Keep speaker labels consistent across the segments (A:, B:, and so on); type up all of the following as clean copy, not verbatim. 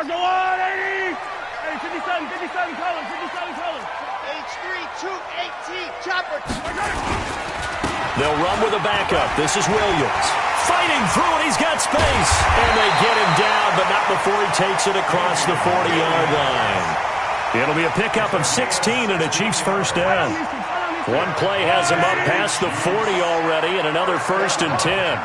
A: Go on, 80! Hey, 57, colors.
B: H3, 218, chopper.
C: They'll run with a backup. This is Williams. Fighting through it. He's got space. And they get him down, but not before he takes it across the 40-yard line. It'll be a pickup of 16 and a Chiefs first down. One play has him up past the 40 already, and another 1st and 10.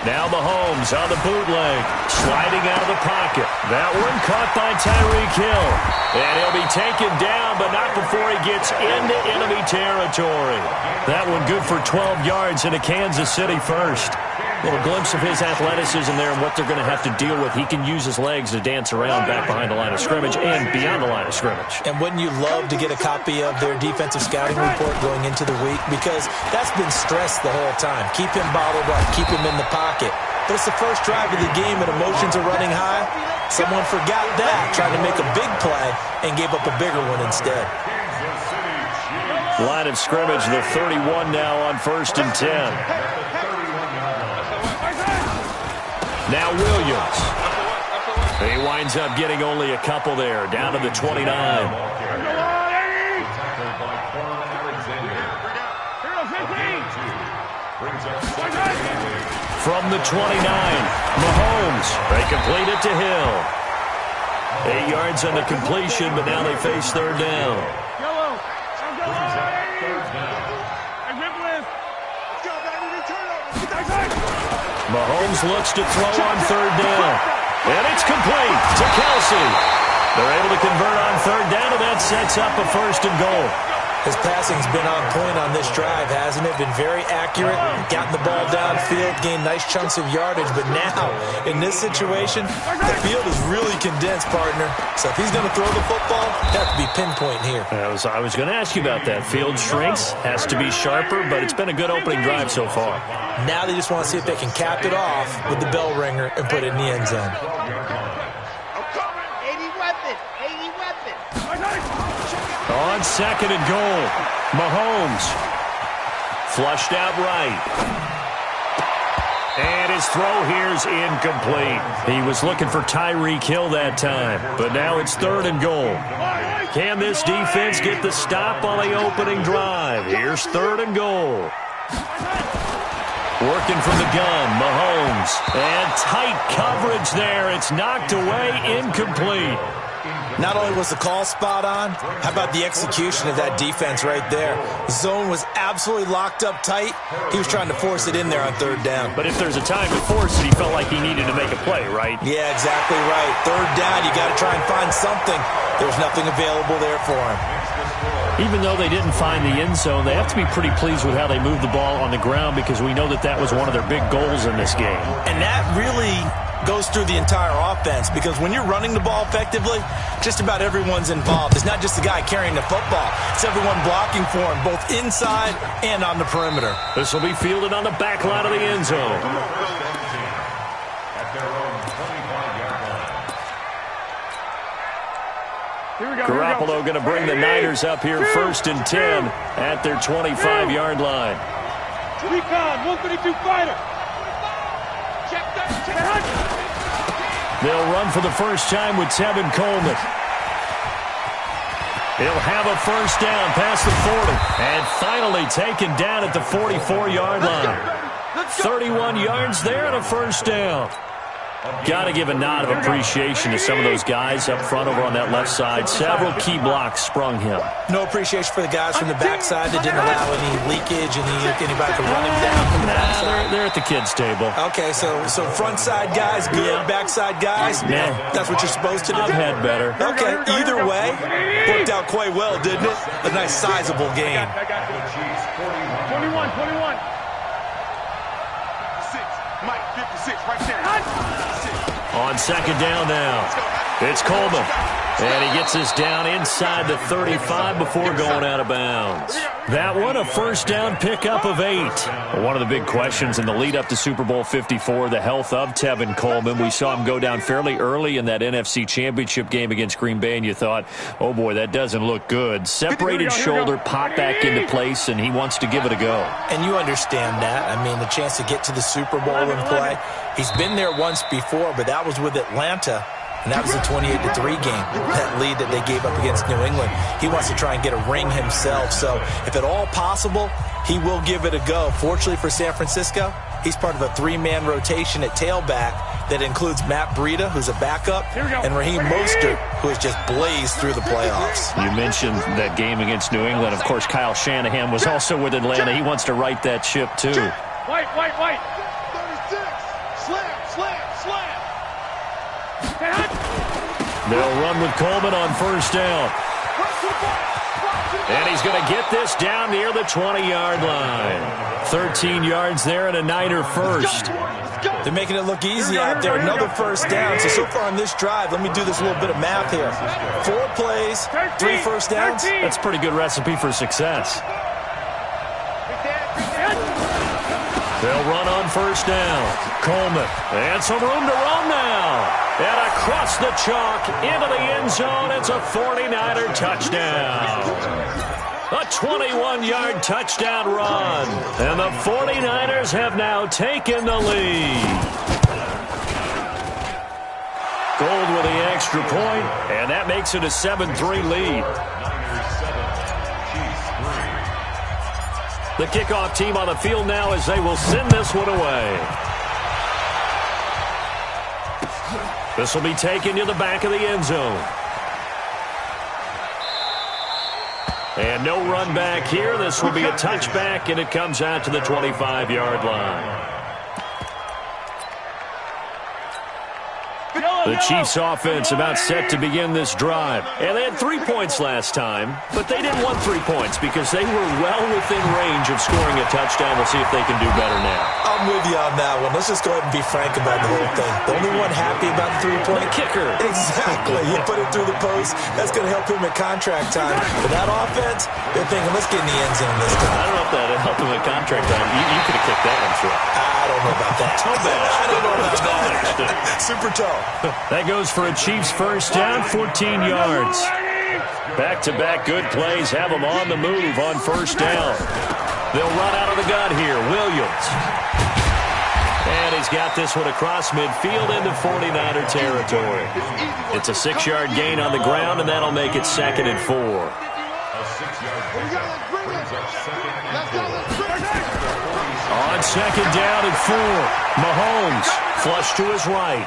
C: Now Mahomes on the bootleg, sliding out of the pocket. That one caught by Tyreek Hill. And he'll be taken down, but not before he gets into enemy territory. That one good for 12 yards in a Kansas City first. A little glimpse of his athleticism there and what they're going to have to deal with. He can use his legs to dance around back behind the line of scrimmage and beyond the line of scrimmage.
D: And wouldn't you love to get a copy of their defensive scouting report going into the week? Because that's been stressed the whole time. Keep him bottled up. Keep him in the pocket. But it's the first drive of the game and emotions are running high. Someone forgot that, tried to make a big play, and gave up a bigger one instead.
C: Line of scrimmage, the 31 now on 1st and 10. Now Williams. He winds up getting only a couple there, down to the 29. From the 29, Mahomes. They complete it to Hill. 8 yards on the completion, but now they face 3rd down. Mahomes looks to throw on 3rd down. And it's complete to Kelsey. They're able to convert on 3rd down, and that sets up a 1st and goal.
D: His passing's been on point on this drive, hasn't it? Been very accurate, gotten the ball downfield, gained nice chunks of yardage. But now, in this situation, the field is really condensed, partner. So if he's going to throw the football, that has to be pinpoint here.
C: I was going to ask you about that. Field shrinks, has to be sharper, but it's been a good opening drive so far.
D: Now they just want to see if they can cap it off with the bell ringer and put it in the end zone.
B: 80 weapon.
C: On 2nd and goal, Mahomes flushed out right. And his throw here's incomplete. He was looking for Tyreek Hill that time, but now it's 3rd and goal. Can this defense get the stop on the opening drive? Here's 3rd and goal. Working from the gun, Mahomes. And tight coverage there. It's knocked away, incomplete.
D: Not only was the call spot on, how about the execution of that defense right there? The zone was absolutely locked up tight. He was trying to force it in there on 3rd down.
C: But if there's a time to force it, he felt like he needed to make a play, right?
D: Yeah, exactly right. 3rd down, you got to try and find something. There's nothing available there for him.
C: Even though they didn't find the end zone, they have to be pretty pleased with how they moved the ball on the ground because we know that that was one of their big goals in this game.
D: And that really goes through the entire offense because when you're running the ball effectively, just about everyone's involved. It's not just the guy carrying the football. It's everyone blocking for him, both inside and on the perimeter.
C: This will be fielded on the back line of the end zone. Garoppolo going to bring the Niners up here 1st and 10 at their 25-yard line.
A: Recon, 132 fighter.
C: They'll run for the first time with Tevin Coleman. He'll have a 1st down past the 40. And finally taken down at the 44-yard line. 31 yards there and a 1st down. Got to give a nod of appreciation to some of those guys up front over on that left side. Several key blocks sprung him.
D: No appreciation for the guys from the backside that didn't allow any leakage, anybody to run him down from the backside.
C: They're at the kids' table.
D: Okay, so front side guys, good. Backside guys, no. That's what you're supposed to do.
C: I've had better.
D: Okay, either way, worked out quite well, didn't it? A nice sizable game.
A: 21.
B: Mike, 56, right there.
C: On 2nd down now, it's Coleman. And he gets us down inside the 35 before going out of bounds. That one, a 1st down pickup of 8. One of the big questions in the lead-up to Super Bowl 54, the health of Tevin Coleman. We saw him go down fairly early in that NFC Championship game against Green Bay, and you thought, oh, boy, that doesn't look good. Separated shoulder, popped back into place, and he wants to give it a go.
D: And you understand that. I mean, the chance to get to the Super Bowl and play. He's been there once before, but that was with Atlanta. And that was a 28-3 game, that lead that they gave up against New England. He wants to try and get a ring himself. So if at all possible, he will give it a go. Fortunately for San Francisco, he's part of a three-man rotation at tailback that includes Matt Breida, who's a backup, and Raheem Mostert, who has just blazed through the playoffs.
C: You mentioned that game against New England. Of course, Kyle Shanahan was also with Atlanta. He wants to right that ship, too.
A: White.
B: 36. Slam, slam, slam.
C: They'll run with Coleman on first down. And he's going to get this down near the 20-yard line. 13 yards there and a Niner first.
D: They're making it look easy out there. Another first down. So far on this drive, let me do this little bit of math here. 4 plays, 3 first downs.
C: That's a pretty good recipe for success. They'll run on first down. Coleman. And some room to roam now. And across the chalk into the end zone. It's a 49er touchdown. A 21-yard touchdown run. And the 49ers have now taken the lead. Gold with the extra point, and that makes it a 7-3 lead. The kickoff team on the field now as they will send this one away. This will be taken to the back of the end zone. And no run back here. This will be a touchback, and it comes out to the 25-yard line. The Chiefs offense about set to begin this drive. And they had 3 points last time, but they didn't want 3 points because they were well within range of scoring a touchdown. We'll see if they can do better now.
D: I'm with you on that one. Let's just go ahead and be frank about the whole thing. The only one happy about the 3-point?
C: The kicker.
D: Exactly. He put it through the post. That's going to help him at contract time. But that offense, they're thinking, let's get in the end zone this time.
C: I don't know if that helped him at contract time. You could have kicked that one through.
D: I don't know about that.
C: Toe bash.
D: I don't know about that. Super toe.
C: That goes for a Chiefs first down, 14 yards. Back-to-back good plays have them on the move on first down. They'll run out of the gun here. Williams. And he's got this one across midfield into 49er territory. It's a 6-yard gain on the ground, and that'll make it 2nd and 4. On 2nd down and 4, Mahomes flush to his right.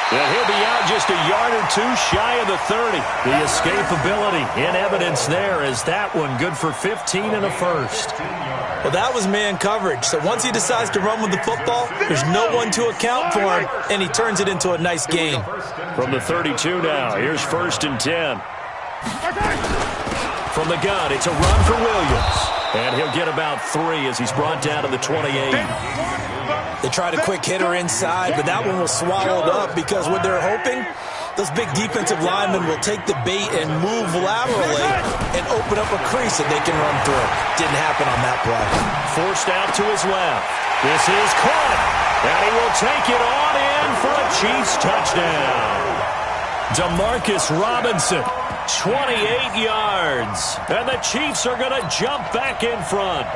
C: And he'll be out just a yard or two shy of the 30. The escapability in evidence there as that one good for 15 and a first.
D: Well, that was man coverage. So once he decides to run with the football, there's no one to account for him, and he turns it into a nice gain.
C: From the 32 now, here's 1st and 10. From the gun, it's a run for Williams. And he'll get about 3 as he's brought down to the 28.
D: They tried a quick hitter inside, but that one was swallowed up because what they're hoping, those big defensive linemen will take the bait and move laterally and open up a crease that they can run through. Didn't happen on that play.
C: Forced out to his left. This is caught. And he will take it on in for a Chiefs touchdown. Demarcus Robinson, 28 yards. And the Chiefs are going to jump back in front.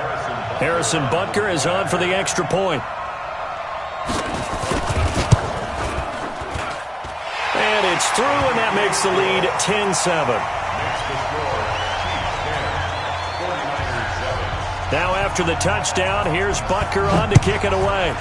C: Harrison Butker is on for the extra point. And it's through, and that makes the lead 10-7. Now after the touchdown, here's Butker on to kick it away.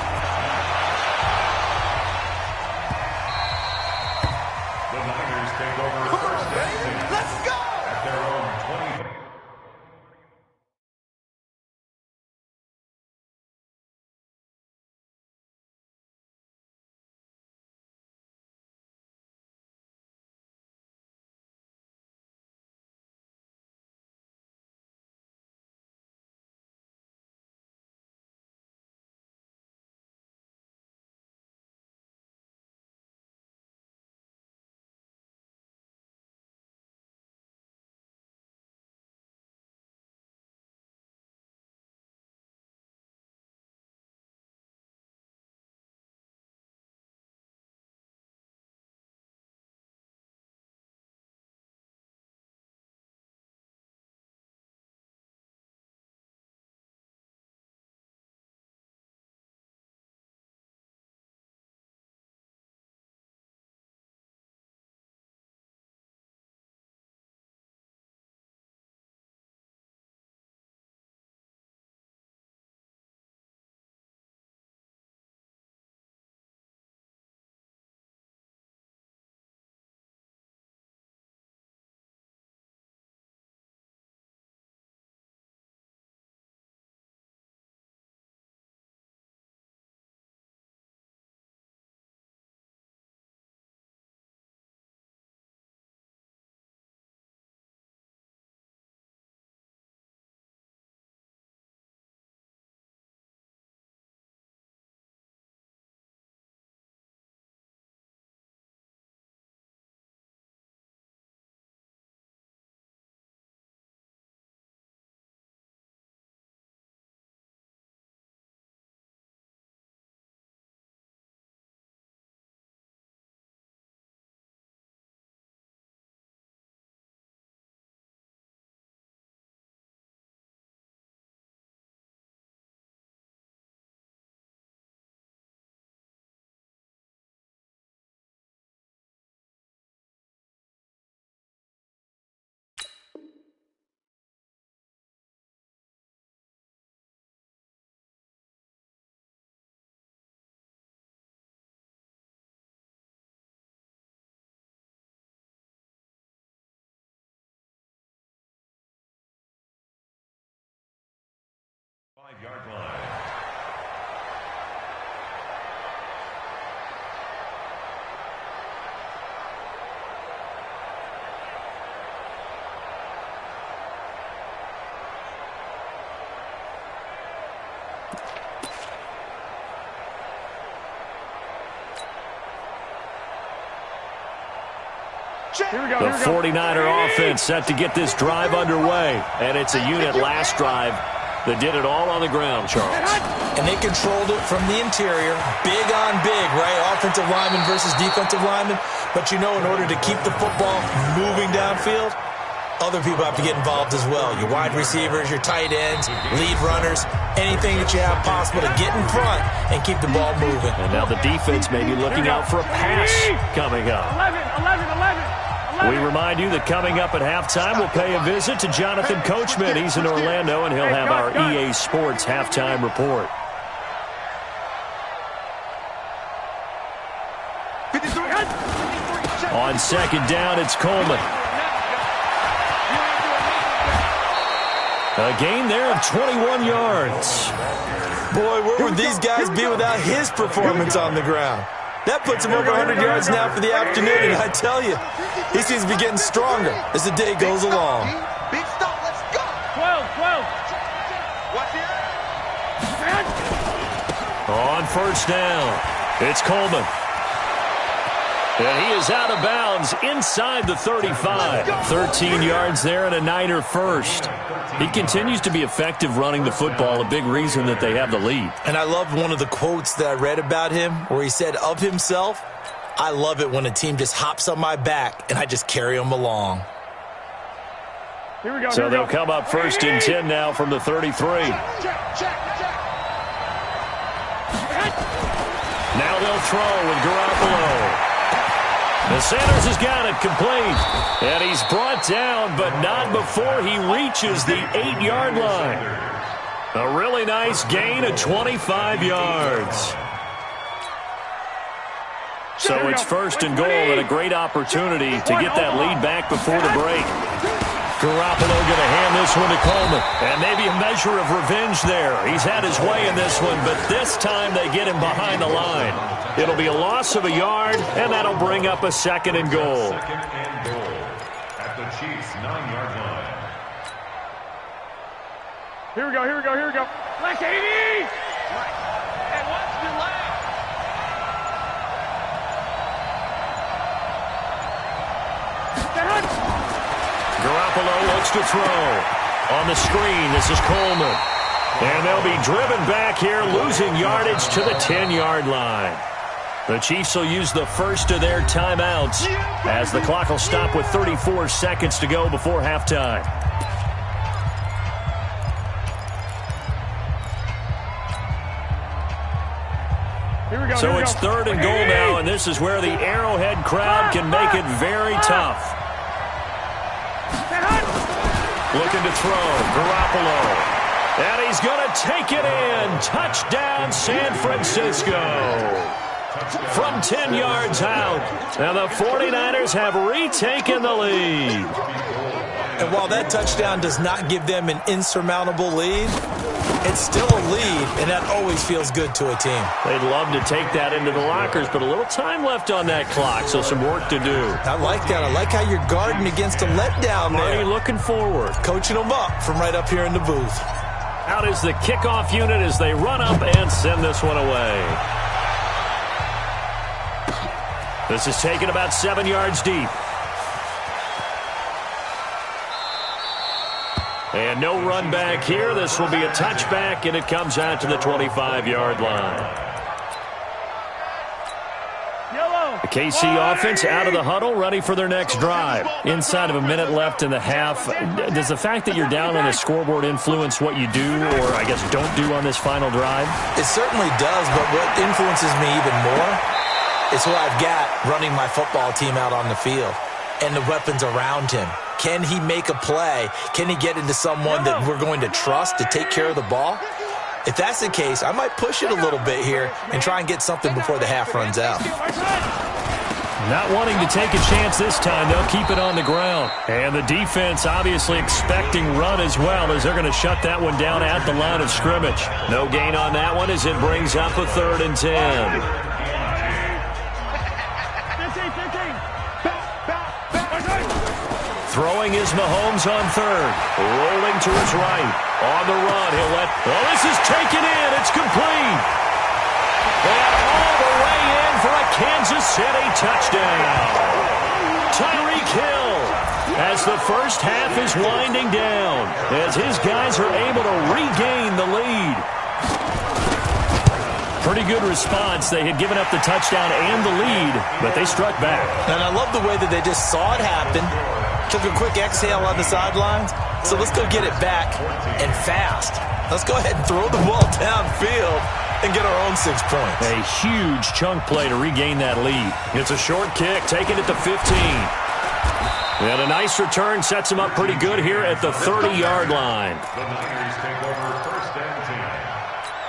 C: The 49er offense set to get this drive underway. And it's a unit last drive that did it all on the ground, Charles.
D: And they controlled it from the interior. Big on big, right? Offensive lineman versus defensive lineman. But you know, in order to keep the football moving downfield, other people have to get involved as well. Your wide receivers, your tight ends, lead runners, anything that you have possible to get in front and keep the ball moving.
C: And now the defense may be looking out for a pass coming up.
A: 11.
C: We remind you that coming up at halftime, we'll pay a visit to Jonathan Coachman. He's in Orlando, and he'll have our EA Sports halftime report. On second down, it's Coleman. A gain there of 21 yards.
D: Boy, where would these guys be without his performance on the ground? That puts him over 100 yards now for the afternoon, and I tell you, he seems to be getting stronger as the day goes along.
B: Big stop, let's go.
A: 12.
B: Watch it.
C: On first down, it's Coleman. And he is out of bounds inside the 35. 13 yards there and a Niner first. He continues to be effective running the football, a big reason that they have the lead.
D: And I love one of the quotes that I read about him where he said of himself, "I love it when a team just hops on my back and I just carry them along."
A: Here we go.
C: So they'll come up first and 10 now from the 33. Now they'll throw with Garoppolo. And Sanders has got it complete. And he's brought down, but not before he reaches the 8-yard line. A really nice gain of 25 yards. So it's first and goal and a great opportunity to get that lead back before the break. Garoppolo going to hand this one to Coleman. And maybe a measure of revenge there. He's had his way in this one, but this time they get him behind the line. It'll be a loss of a yard, and that'll bring up a second and goal.
E: At the Chiefs' 9-yard line.
A: Here we go. Left 80!
B: And watch the left.
C: Garoppolo looks to throw. On the screen, this is Coleman. And they'll be driven back here, losing yardage to the 10-yard line. The Chiefs will use the first of their timeouts as the clock will stop with 34 seconds to go before halftime. So it's third and goal now, and this is where the Arrowhead crowd can make it very tough. Looking to throw, Garoppolo. And he's going to take it in. Touchdown, San Francisco. From 10 yards out. And the 49ers have retaken the lead.
D: And while that touchdown does not give them an insurmountable lead, it's still a lead, and that always feels good to a team.
C: They'd love to take that into the lockers, but a little time left on that clock, so some work to do.
D: I like that. I like how you're guarding against a letdown there.
C: Marty looking forward.
D: Coaching them up from right up here in the booth.
C: Out is the kickoff unit as they run up and send this one away. This is taken about 7 yards deep. And no run back here. This will be a touchback, and it comes out to the 25-yard line. The KC offense out of the huddle, ready for their next drive. Inside of a minute left in the half. Does the fact that you're down on the scoreboard influence what you do, or I guess don't do on this final drive?
D: It certainly does, but what influences me even more is who I've got running my football team out on the field and the weapons around him. Can he make a play? Can he get into someone that we're going to trust to take care of the ball? If that's the case, I might push it a little bit here and try and get something before the half runs out.
C: Not wanting to take a chance this time, they'll keep it on the ground. And the defense obviously expecting run as well, as they're going to shut that one down at the line of scrimmage. No gain on that one as it brings up a 3rd and 10. Throwing is Mahomes on 3rd. Rolling to his right. On the run, he'll let... Well, this is taken in. It's complete. And all the way in for a Kansas City touchdown. Tyreek as the first half is winding down, as his guys are able to regain the lead. Pretty good response. They had given up the touchdown and the lead, but they struck back.
D: And I love the way that they just saw it happen, took a quick exhale on the sidelines. So let's go get it back and fast. Let's go ahead and throw the ball downfield and get our own 6 points.
C: A huge chunk play to regain that lead. It's a short kick, taking it to 15. And a nice return sets him up pretty good here at the 30-yard line.
E: The Niners take over first and 10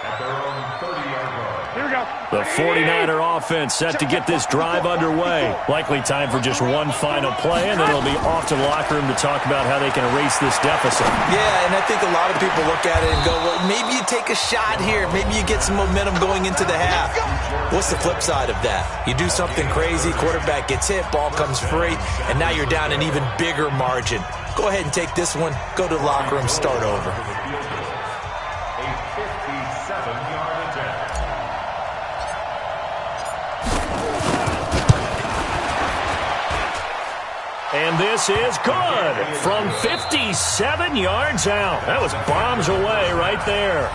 E: at their own 30-yard line.
A: Here we go.
C: The 49er offense set to get this drive underway. Likely time for just one final play, and then it'll be off to the locker room to talk about how they can erase this deficit.
D: Yeah, and I think a lot of people look at it and go, well, maybe you take a shot here. Maybe you get some momentum going into the half. What's the flip side of that? You do something crazy, quarterback gets hit, ball comes free, and now you're down an even bigger margin. Go ahead and take this one, go to the locker room, start over.
E: A 57-yard attempt.
C: And this is good from 57 yards out. That was bombs away right there.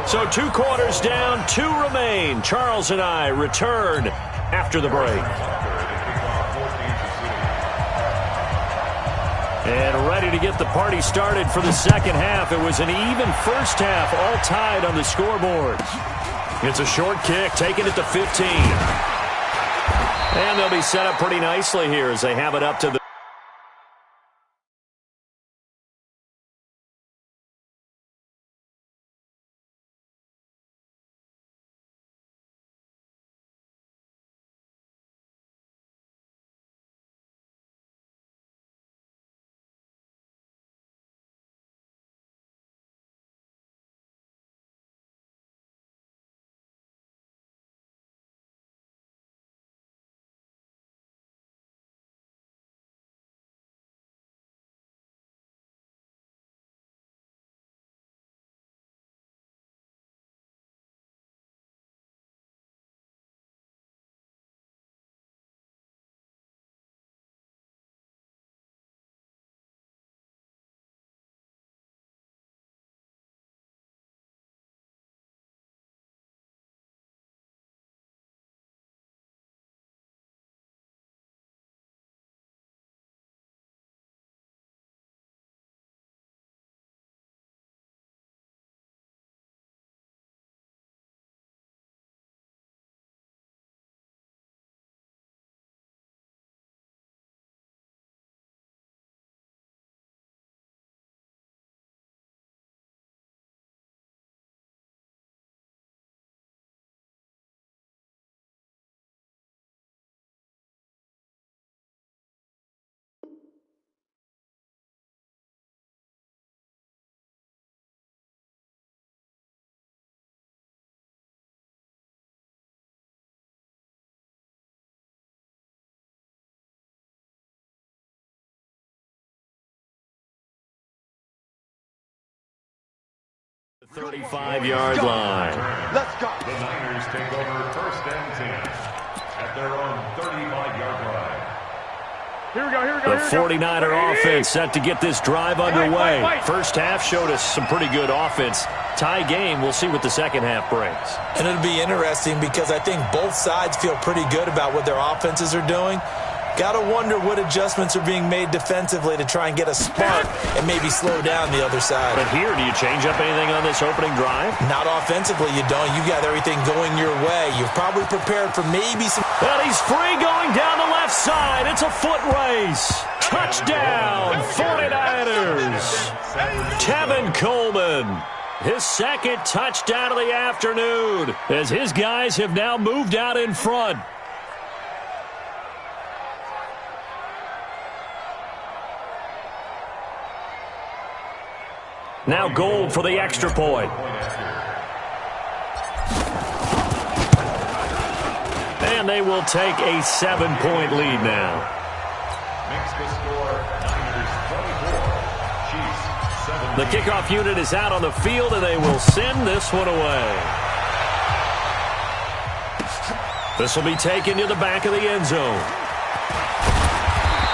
C: So 2 quarters down, 2 remain. Charles and I return after the break. And ready to get the party started for the second half. It was an even first half, all tied on the scoreboard. It's a short kick, taking it to 15. And they'll be set up pretty nicely here as they have it up to the The 35-yard line.
B: Let's go.
E: The Niners take over first and 10 at their own 35-yard line.
A: Here we go, here we go,
C: The
A: here we go.
C: 49er offense set to get this drive underway. First half showed us some pretty good offense. Tie game, we'll see what the second half brings.
D: And it'll be interesting because I think both sides feel pretty good about what their offenses are doing. Got to wonder what adjustments are being made defensively to try and get a spark and maybe slow down the other side.
C: But here, do you change up anything on this opening drive?
D: Not offensively, you don't. You got everything going your way. You've probably prepared for maybe some...
C: And he's free going down the left side. It's a foot race. Touchdown, 49ers. Tevin Coleman, his second touchdown of the afternoon, as his guys have now moved out in front. Now Gold for the extra point. And they will take a 7-point lead now.
E: Makes the score Niners 24, Chiefs 17.
C: The kickoff unit is out on the field, and they will send this one away. This will be taken to the back of the end zone.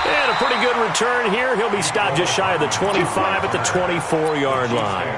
C: And a pretty good return here. He'll be stopped just shy of the 25 at the 24-yard line.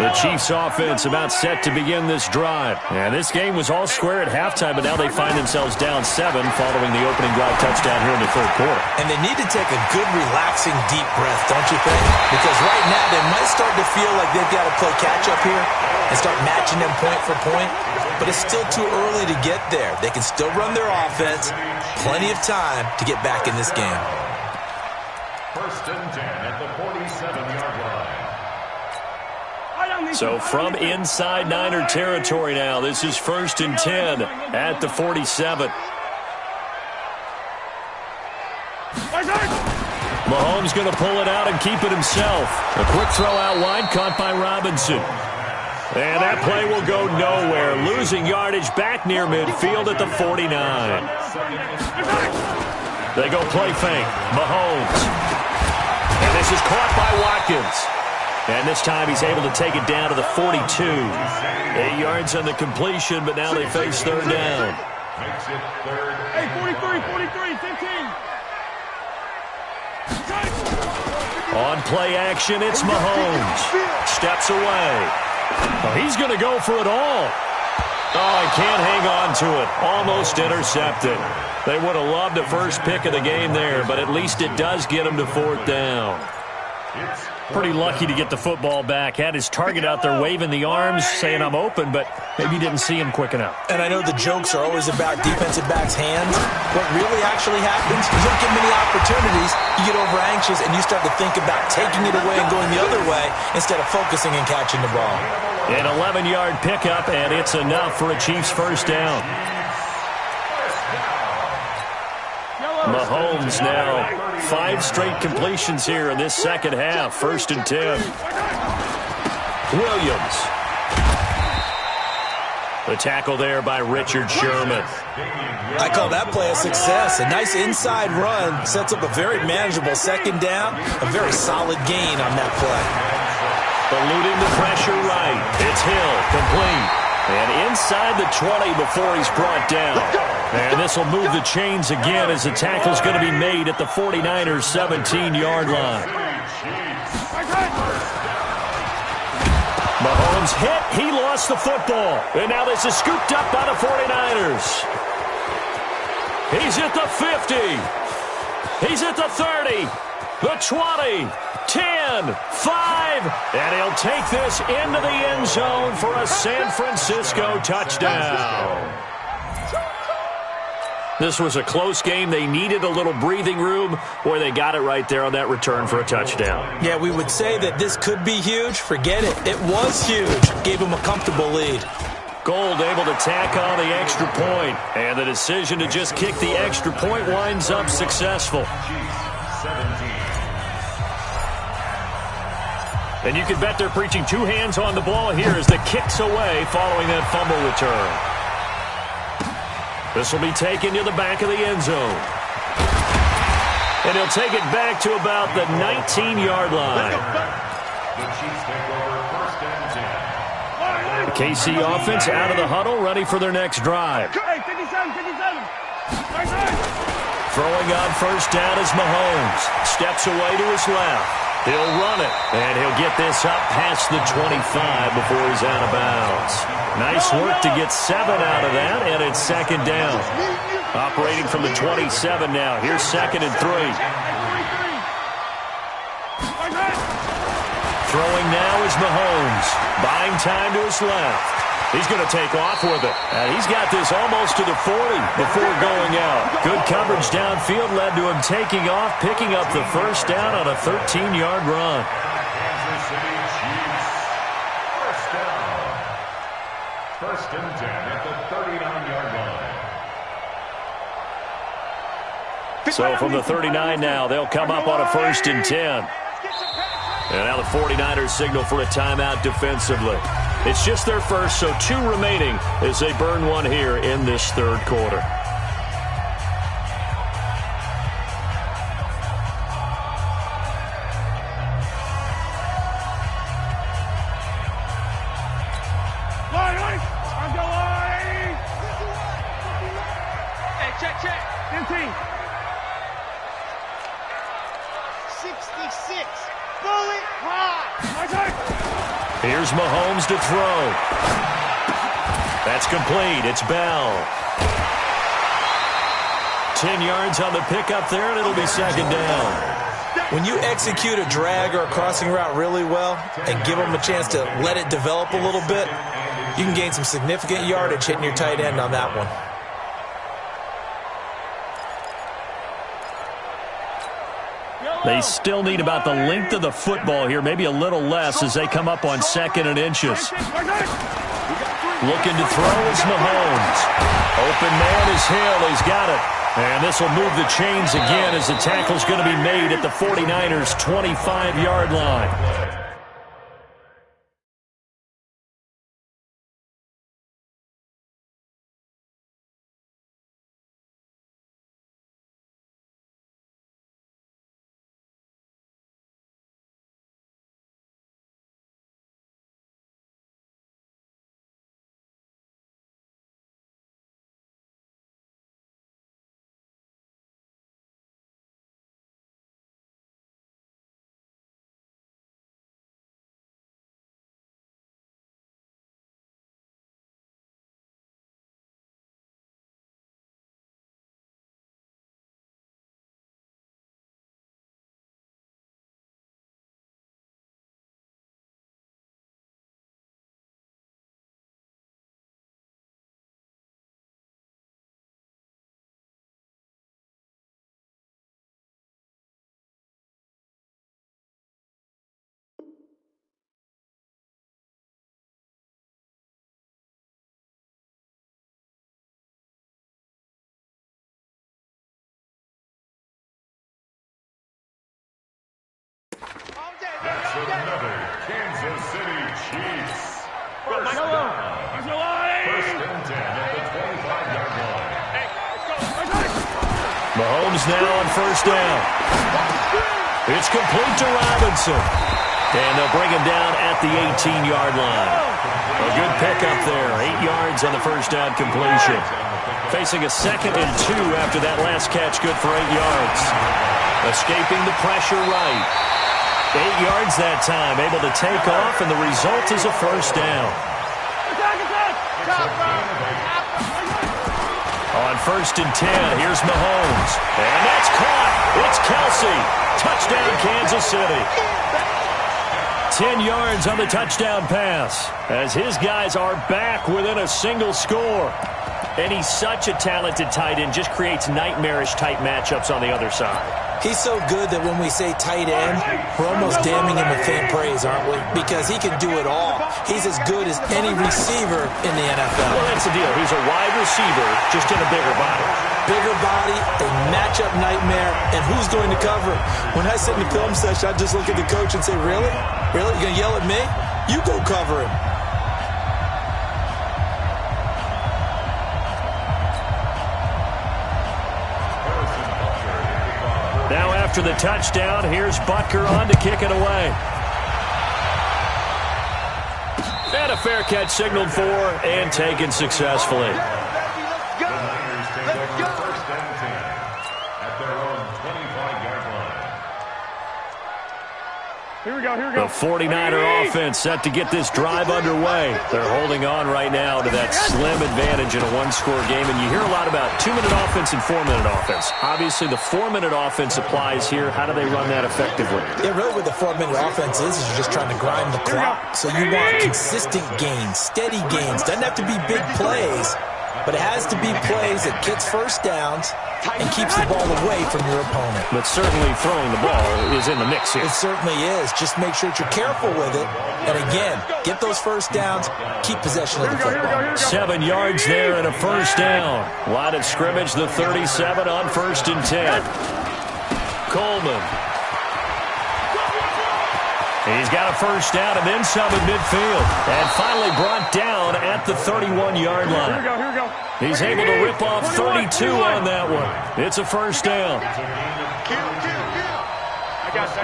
C: The Chiefs offense about set to begin this drive. And this game was all square at halftime, but now they find themselves down 7 following the opening drive touchdown here in the third quarter.
D: And they need to take a good, relaxing, deep breath, don't you think? Because right now they might start to feel like they've got to play catch-up here and start matching them point for point. But it's still too early to get there. They can still run their offense. Plenty of time to get back in this game.
E: 1st and 10 at the 47-yard line.
C: So from inside Niner territory now, this is 1st and 10 at the 47. Mahomes going to pull it out and keep it himself. A quick throw out wide, caught by Robinson. And that play will go nowhere. Losing yardage back near midfield at the 49. They go play fake. Mahomes. And this is caught by Watkins. And this time he's able to take it down to the 42. 8 yards on the completion, but now they face third down.
E: Makes it third.
A: Hey, 43, 15.
C: On play action, it's Mahomes. Steps away. Oh, he's going to go for it all. Oh, he can't hang on to it. Almost intercepted. They would have loved the first pick of the game there, but at least it does get him to fourth down. Pretty lucky to get the football back. Had his target out there waving the arms, saying I'm open, but maybe didn't see him quick enough.
D: And I know the jokes are always about defensive backs' hands. What really actually happens, you don't get many opportunities, you get over anxious, and you start to think about taking it away and going the other way instead of focusing and catching the ball.
C: An 11-yard pickup, and it's enough for a Chiefs first down. Mahomes now 5 straight completions here in this second half. 1st and 10. Williams. The tackle there by Richard Sherman.
D: I call that play a success. A nice inside run sets up a very manageable second down. A very solid gain on that play.
C: Eluding the pressure right. It's Hill, complete. And inside the 20 before he's brought down. And this will move the chains again as the tackle's going to be made at the 49ers' 17-yard line. Mahomes hit. He lost the football. And now this is scooped up by the 49ers. He's at the 50. He's at the 30. The 20. 10, 5, and he'll take this into the end zone for a San Francisco touchdown. This was a close game. They needed a little breathing room. Boy, they got it right there on that return for a touchdown.
D: Yeah, we would say that this could be huge. Forget it. It was huge. Gave him a comfortable lead.
C: Gold able to tack on the extra point, and the decision to just kick the extra point winds up successful. And you can bet they're preaching 2 hands on the ball here as the kick's away following that fumble return. This will be taken to the back of the end zone. And he'll take it back to about the 19-yard line.
E: The Chiefs take over 1st and 10.
C: The KC offense out of the huddle, ready for their next drive.
A: Hey, 57.
C: Throwing on first down is Mahomes. Steps away to his left. He'll run it, and he'll get this up past the 25 before he's out of bounds. Nice work to get 7 out of that, and it's second down. Operating from the 27 now. Here's 2nd and 3. Throwing now is Mahomes. Buying time to his left. He's going to take off with it. And he's got this almost to the 40 before going out. Good coverage downfield led to him taking off, picking up the first down on a 13-yard run.
E: Kansas City Chiefs. First down. 1st and 10 at the 39-yard line.
C: So from the 39 now, they'll come up on a 1st and 10. And now the 49ers signal for a timeout defensively. It's just their first, so 2 remaining as they burn one here in this third quarter.
B: check.
A: 15.
B: 66. Bullet high.
C: Here's Mahomes to throw. That's complete. It's Bell. 10 yards on the pickup there, and it'll be second down.
D: When you execute a drag or a crossing route really well and give them a chance to let it develop a little bit, you can gain some significant yardage hitting your tight end on that one.
C: They still need about the length of the football here, maybe a little less as they come up on 2nd and inches. Looking to throw is Mahomes. Open man is Hill. He's got it. And this will move the chains again as the tackle's going to be made at the 49ers' 25-yard line.
E: That's another Kansas City Chiefs. First
A: First
E: and 10 at the 25-yard line.
C: Mahomes now on first down. It's complete to Robinson. And they'll bring him down at the 18-yard line. A good pickup there. 8 yards on the first down completion. Facing a 2nd and 2 after that last catch, good for 8 yards. Escaping the pressure right. 8 yards that time, able to take off, and the result is a first down. On first and 10, here's Mahomes. And that's caught. It's Kelsey. Touchdown, Kansas City. 10 yards on the touchdown pass as his guys are back within a single score. And he's such a talented tight end, just creates nightmarish-type matchups on the other side.
D: He's so good that when we say tight end, we're almost damning him with faint praise, aren't we? Because he can do it all. He's as good as any receiver in the NFL.
C: Well, that's the deal. He's a wide receiver, just in a bigger body.
D: Bigger body, a matchup nightmare, and who's going to cover him? When I sit in the film session, I just look at the coach and say, really? Really? You going to yell at me? You go cover him.
C: Now after the touchdown, here's Butker on to kick it away. And a fair catch signaled for and taken successfully.
E: The Niners take over first and 10 at their own 25-yard line.
A: Here we go.
C: The 49er offense set to get this drive underway. They're holding on right now to that slim advantage in a one-score game. And you hear a lot about 2-minute offense and 4-minute offense. Obviously, the 4-minute offense applies here. How do they run that effectively?
D: Yeah, really what the 4-minute offense is you're just trying to grind the clock. So you want consistent gains, steady gains. Doesn't have to be big plays, but it has to be plays that gets first downs and keeps the ball away from your opponent.
C: But certainly throwing the ball is in the mix here.
D: It certainly is. Just make sure that you're careful with it. And again, get those first downs, keep possession of the football.
C: 7 yards there and a first down. Line of scrimmage, the 37 on first and 10. Coleman. He's got a first down and then some at midfield. And finally brought down at the 31-yard line.
A: Here we go.
C: He's able to rip off 32 on that one. It's a first down.
B: Kill.
A: I got this.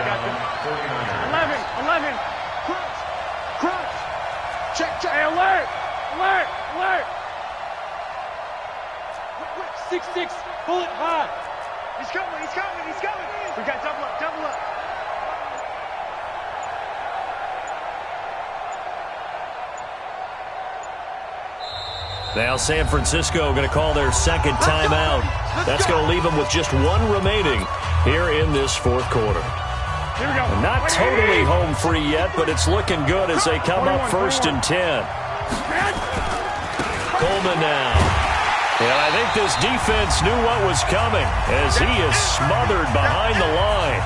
A: 11.
B: Crunch. Check.
A: Hey, alert.
B: Whips. 6-6, pull it hard. He's coming, he's coming, he's coming. We got double up, double up.
C: Now San Francisco going to call their second timeout. That's going to leave them with just one remaining here in this fourth quarter.
A: Here we go.
C: Not totally home free yet, but it's looking good as they come up 1st and 10. Coleman now. And I think this defense knew what was coming as he is smothered behind the line.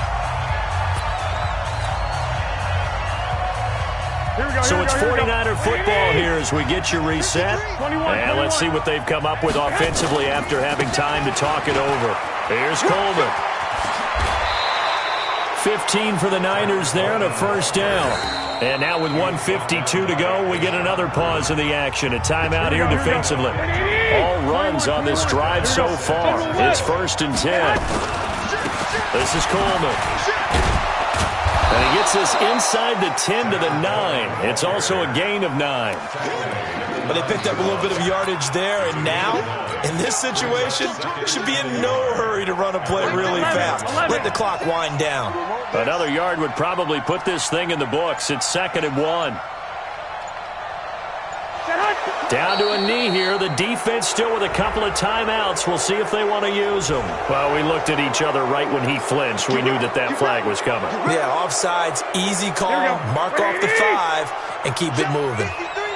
C: So it's 49er football here as we get you reset. And let's see what they've come up with offensively after having time to talk it over. Here's Coleman. 15 for the Niners there and a first down. And now with 1:52 to go, we get another pause in the action. A timeout here defensively. All runs on this drive so far. It's 1st and 10. This is Coleman. And he gets this inside the 10 to the 9. It's also a gain of 9.
D: But they picked up a little bit of yardage there, and now, in this situation, should be in no hurry to run a play really fast. Let the clock wind down.
C: Another yard would probably put this thing in the books. It's 2nd and 1. Down to a knee here. The defense still with a couple of timeouts. We'll see if they want to use them. Well, we looked at each other right when he flinched. We knew that that flag was coming.
D: Yeah, offsides, easy call, mark off the 5, and keep it moving.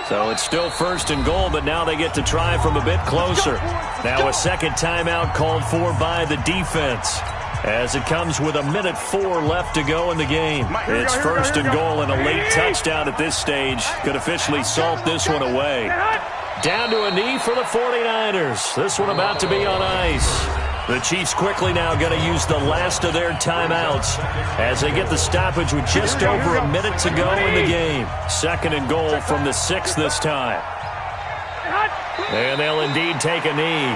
C: So it's still 1st and goal, but now they get to try from a bit closer. Now a second timeout called for by the defense as it comes with 1:04 left to go in the game. It's 1st and goal, and a late touchdown at this stage could officially salt this one away. Down to a knee for the 49ers. This one about to be on ice. The Chiefs quickly now going to use the last of their timeouts as they get the stoppage with just over a minute to go in the game. 2nd and goal from the 6 this time. And they'll indeed take a knee.